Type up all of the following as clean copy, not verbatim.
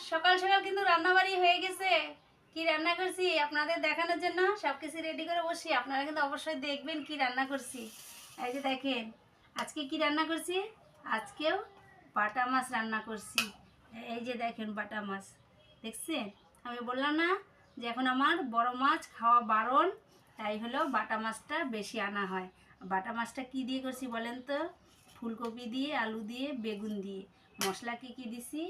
সকাল সকাল কিন্তু রান্নাবাড়ি হয়ে গেছে। কি রান্না করছি আপনাদের দেখানোর জন্য সবকিছু রেডি করে বসি। আপনারা কিন্তু অবশ্যই দেখবেন কি রান্না করছি। এই যে দেখেন আজকে কি রান্না করছি। আজকেও বাটা মাছ রান্না করছি। এই যে দেখেন বাটা মাছ দেখছেন। আমি বললাম না যে এখন আমার বড় মাছ খাওয়া বারণ, তাই হলো বাটা মাছটা বেশি আনা হয়। বাটা মাছটা কি দিয়ে করছি বলেন তো? ফুলকপি দিয়ে, আলু দিয়ে, বেগুন দিয়ে। মশলা কি দিছি?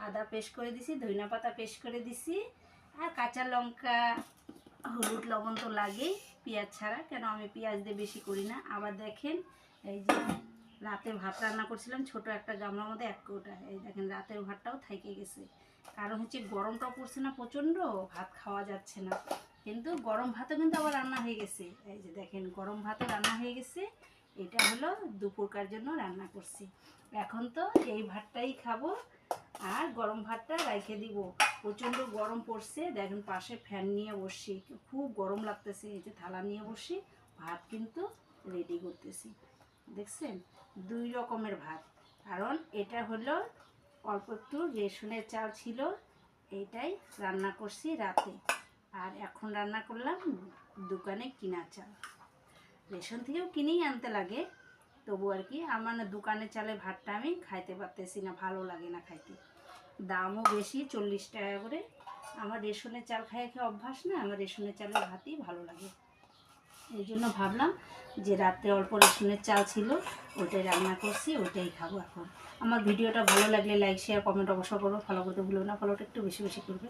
আদা পেস্ট করে দিছি, ধনিয়া পাতা পেস্ট করে দিছি, আর কাঁচা লঙ্কা, হলুদ লবণ তো লাগেই পেঁয়াজ ছাড়া, কেন আমি পেঁয়াজ দিয়ে বেশি করি না। আবার দেখেন এই যে রাতে ভাত রান্না করছিলাম ছোট একটা গামলার মধ্যে 1 কৌটা। এই দেখেন রাতের ভাতটাও থেকে গেছে, কারণ হচ্ছে গরমটা পড়ছে না প্রচণ্ড, ভাত খাওয়া যাচ্ছে না। কিন্তু গরম ভাতও কিন্তু আবার রান্না হয়ে গেছে। এই যে দেখেন গরম ভাতও রান্না হয়ে গেছে। এটা হলো দুপুরকার জন্য রান্না করছি। এখন তো এই ভাতটাই খাবো আর গরম ভাতটা রেখে দিব। প্রচণ্ড গরম পড়ছে, দেখেন পাশে ফ্যান নিয়ে বসছি, খুব গরম লাগতেছে। এই যে থালা নিয়ে বসি, ভাত কিন্তু রেডি করতেছি। দেখছেন 2 রকমের ভাত, কারণ এটা হলো অল্প একটু রেশনের চাল ছিল, এইটাই রান্না করছি রাতে। আর এখন রান্না করলাম দোকানে কিনা চাল। রেশন থেকেও কিনেই আনতে লাগে, তবু আর কি আমার না দোকানের চালে ভাতটা আমি খাইতে পারতেছি না, ভালো লাগে না খাইতে। দামও বেশি, 40 টাকা করে। আমার রেশনের চাল খাইয়ে খেয়ে অভ্যাস না, আমার রেশনের চালের ভাতই ভালো লাগে। এই জন্য ভাবলাম যে রাত্রে অল্প রেশনের চাল ছিল, ওটাই রান্না করছি, ওটাই খাবো এখন। আমার ভিডিওটা ভালো লাগলে লাইক শেয়ার কমেন্ট অবশ্যই করবো, ফলো করতে ভুলো না, ফলোটা একটু বেশি বেশি করবে।